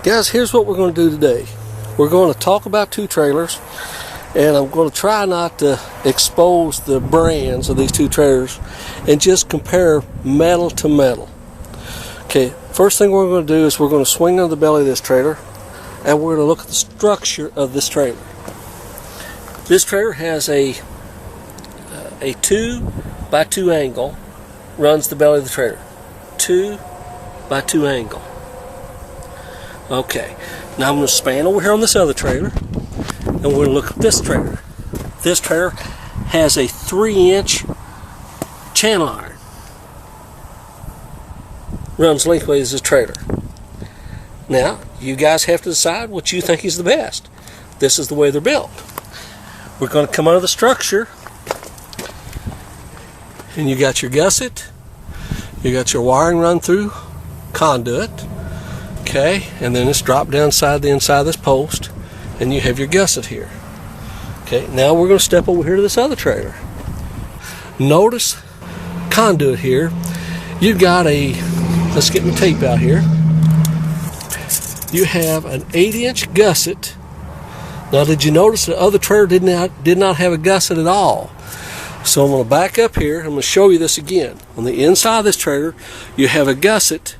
Guys, here's what we're going to do today. We're going to talk about two trailers, and I'm going to try not to expose the brands of these two trailers and just compare metal to metal. Okay, first thing we're going to do is we're going to swing on the belly of this trailer, and we're going to look at the structure of this trailer. This trailer has a 2x2 angle, runs the belly of the trailer. 2x2 angle. Okay, now I'm going to span over here on this other trailer, and we're going to look at this trailer. This trailer has a 3-inch channel iron. Runs lengthways as a trailer. Now, you guys have to decide what you think is the best. This is the way they're built. We're going to come under the structure, and you got your gusset, you got your wiring run through conduit, okay, and then it's dropped down the inside of this post, and you have your gusset here. Okay, now we're going to step over here to this other trailer. Notice conduit here. You've got let's get my tape out here. You have an 8-inch gusset. Now, did you notice the other trailer did not have a gusset at all? So I'm going to back up here. I'm going to show you this again. On the inside of this trailer, you have a gusset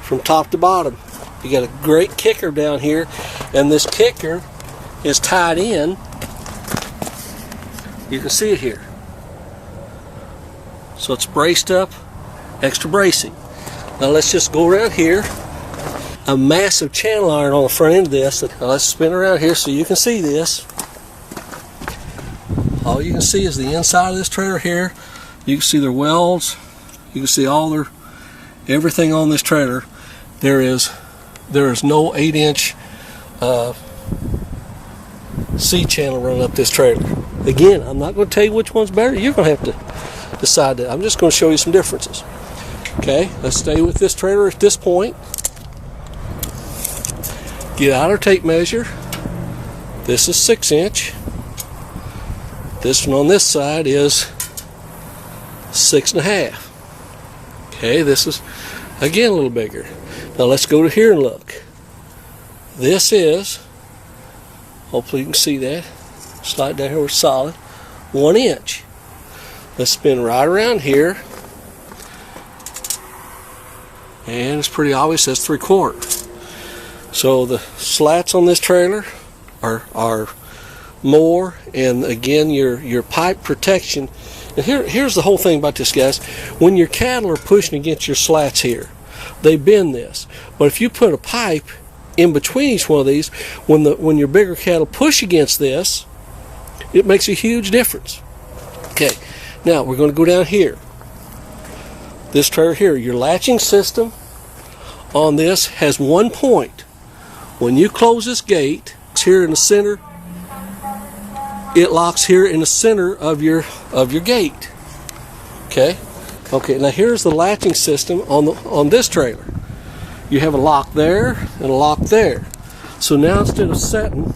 from top to bottom. You got a great kicker down here, and this kicker is tied in. You can see it here. So it's braced up, extra bracing. Now let's just go around here. A massive channel iron on the front end of this. Now let's spin around here so you can see this. All you can see is the inside of this trailer here. You can see their welds. You can see everything on this trailer. There is no 8-inch C channel running up this trailer. Again, I'm not going to tell you which one's better. You're going to have to decide that. I'm just going to show you some differences. Okay, let's stay with this trailer at this point. Get out our tape measure. This is 6-inch. This one on this side is 6.5. Okay, this is again a little bigger. Now let's go to here and look. This is, hopefully you can see that, slide down here, we're solid, 1 inch. Let's spin right around here, and it's pretty obvious that's 3/4. So the slats on this trailer are more, and again your pipe protection. And here's the whole thing about this, guys. When your cattle are pushing against your slats here, they bend this. But if you put a pipe in between each one of these, when your bigger cattle push against this, it makes a huge difference. Okay, now we're going to go down here. This trailer here, your latching system on this has 1 point. When you close this gate, it's here in the center. It locks here in the center of your gate. Okay. Okay. Now here's the latching system on this trailer. You have a lock there and a lock there. So now instead of setting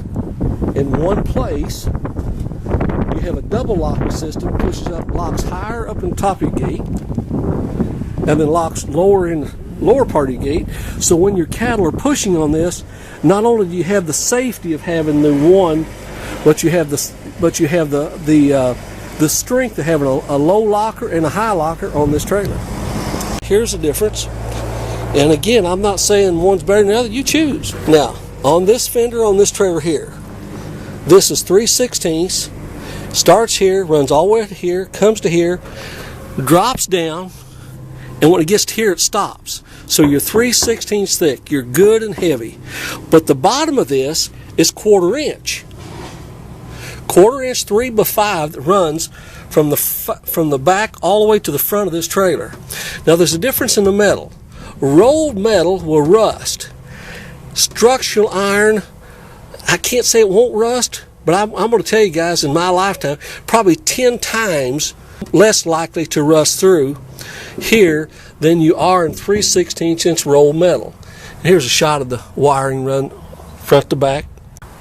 in one place, you have a double locking system. Pushes up, locks higher up in the top of your gate, and then locks lower in the lower part of your gate. So when your cattle are pushing on this, not only do you have the safety of having the one, but you have the strength of having a low locker and a high locker on this trailer. Here's the difference. And again, I'm not saying one's better than the other. You choose. Now, on this fender on this trailer here, this is 3/16. Starts here, runs all the way to here, comes to here, drops down, and when it gets to here, it stops. So you're 3/16 thick. You're good and heavy. But the bottom of this is 1/4 inch. 1/4 inch 3x5 that runs from the back all the way to the front of this trailer. Now there's a difference in the metal. Rolled metal will rust. Structural iron, I can't say it won't rust, but I'm going to tell you guys, in my lifetime, probably 10 times less likely to rust through here than you are in 3/16 inch rolled metal. And here's a shot of the wiring run front to back.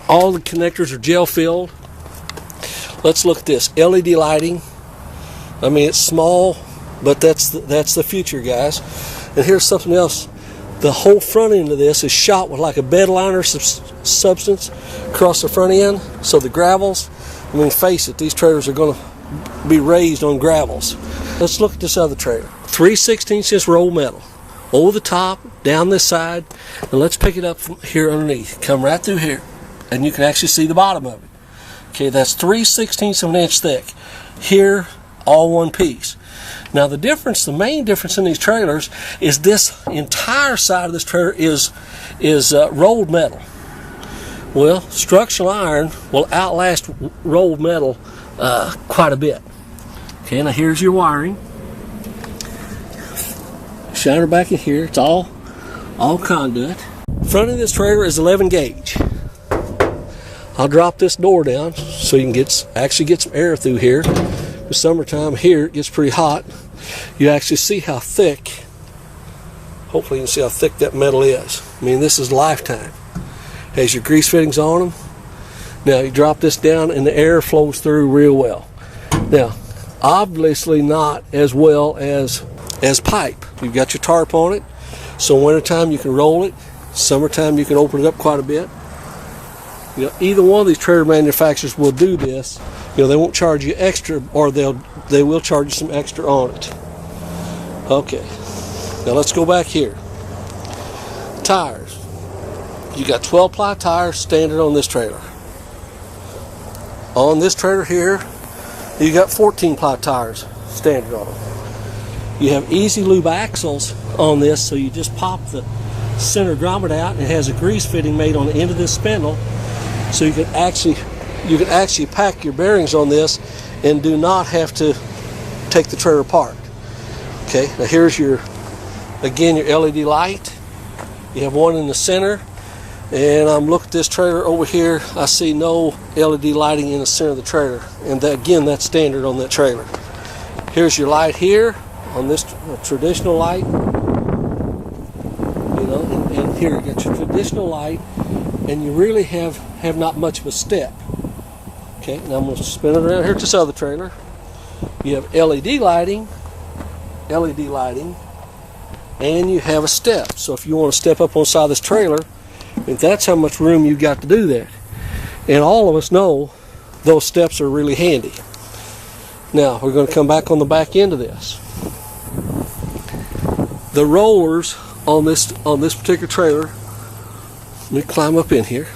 All the connectors are gel filled. Let's look at this LED lighting. I mean, it's small, but that's the future, guys. And here's something else the whole front end of this is shot with like a bed liner substance across the front end. So the gravels, I mean, face it, these trailers are going to be raised on gravels. Let's look at this other trailer. 3/16" rolled metal. Over the top, down this side, and let's pick it up from here underneath. Come right through here, and you can actually see the bottom of it. Okay, that's 3/16 of an inch thick. Here, all one piece. Now the difference, the main difference in these trailers is this entire side of this trailer is rolled metal. Well, structural iron will outlast rolled metal quite a bit. Okay, now here's your wiring. Shiner back in here. It's all conduit. Front of this trailer is 11 gauge. I'll drop this door down so you can actually get some air through here. In the summertime here it gets pretty hot. You actually see how thick, hopefully you can see how thick that metal is. I mean, this is lifetime. Has your grease fittings on them. Now you drop this down and the air flows through real well. Now, obviously not as well as pipe. You've got your tarp on it, so wintertime you can roll it. Summertime you can open it up quite a bit. You know, either one of these trailer manufacturers will do this. You know, they won't charge you extra, or they will charge you some extra on it. Okay, now let's go back here. Tires. You got 12-ply tires standard on this trailer. On this trailer here, you got 14-ply tires standard on them. You have easy lube axles on this, so you just pop the center grommet out, and it has a grease fitting made on the end of this spindle, so you can actually pack your bearings on this and do not have to take the trailer apart. Okay, now here's your LED light. You have one in the center, and I'm looking at this trailer over here. I see no LED lighting in the center of the trailer, and that's standard on that trailer. Here's your light here on this traditional light. You know, and here you got your traditional light, and you really have not much of a step. Okay, now I'm going to spin it around here to this other trailer. You have LED lighting, and you have a step. So if you want to step up on the side of this trailer, and that's how much room you've got to do that. And all of us know those steps are really handy. Now we're going to come back on the back end of this. The rollers on this particular trailer, let me climb up in here,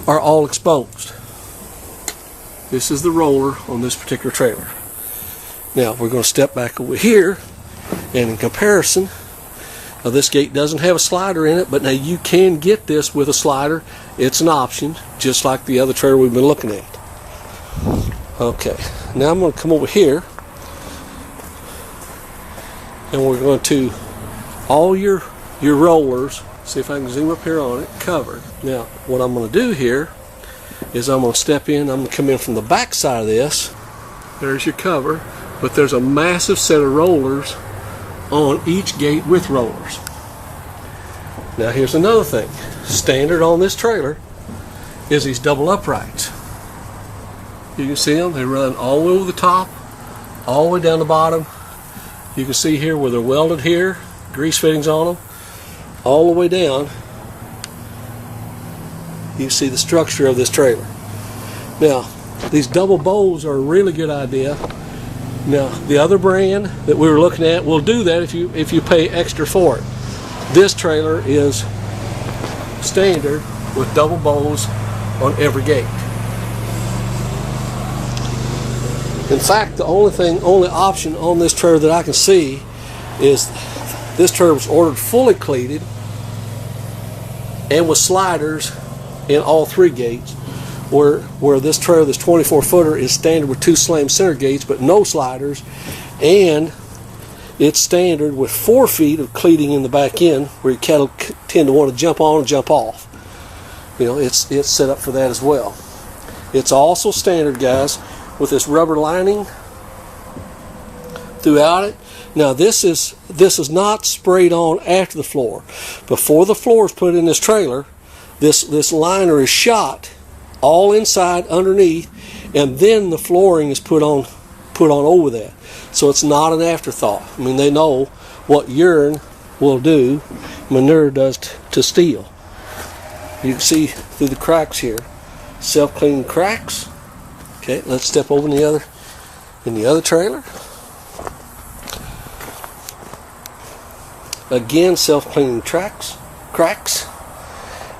are all exposed. This is the roller on this particular trailer. Now we're going to step back over here, and in comparison, now this gate doesn't have a slider in it, but now you can get this with a slider. It's an option, just like the other trailer we've been looking at. Okay, now I'm going to come over here, and we're going to, all your rollers, see if I can zoom up here on it, covered. Now what I'm going to do here is I'm going to step in, I'm going to come in from the back side of this. There's your cover, but there's a massive set of rollers on each gate with rollers. Now here's another thing. Standard on this trailer is these double uprights. You can see them, they run all the way over the top, all the way down the bottom. You can see here where they're welded here, grease fittings on them, all the way down. You see the structure of this trailer. Now, these double bows are a really good idea. Now, the other brand that we were looking at will do that if you pay extra for it. This trailer is standard with double bows on every gate. In fact, the only option on this trailer that I can see is this trailer was ordered fully cleated and with sliders in all three gates, where this trailer, this 24-footer, is standard with 2 slam center gates but no sliders, and it's standard with 4 feet of cleating in the back end, where your cattle tend to want to jump on and jump off. You know, it's set up for that as well. It's also standard, guys, with this rubber lining throughout it. Now this is not sprayed on after the floor. Before the floor is put in this trailer, this liner is shot all inside underneath, and then the flooring is put on over that. So it's not an afterthought. I mean, they know what urine will do, manure does to steel. You can see through the cracks here, self-cleaning cracks. Okay, let's step over in the other trailer. Again, self-cleaning cracks.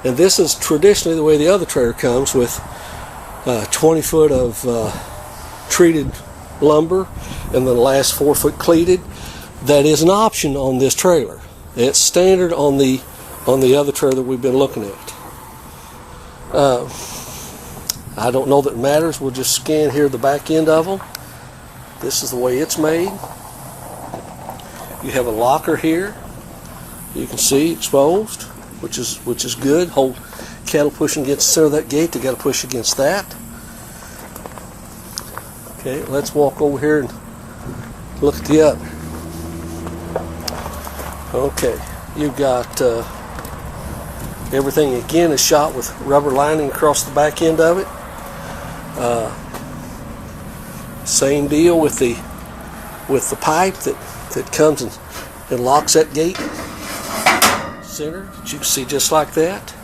And this is traditionally the way the other trailer comes, with 20 foot of treated lumber and the last 4 foot cleated. That is an option on this trailer. It's standard on the other trailer that we've been looking at. I don't know that it matters. We'll just scan here the back end of them. This is the way it's made. You have a locker here. You can see exposed, which is good. Hold cattle pushing against the center of that gate. They got to push against that. Okay, let's walk over here and look at the other. Okay, you've got everything again is shot with rubber lining across the back end of it. Same deal with the pipe that comes and locks that gate center, that you can see just like that.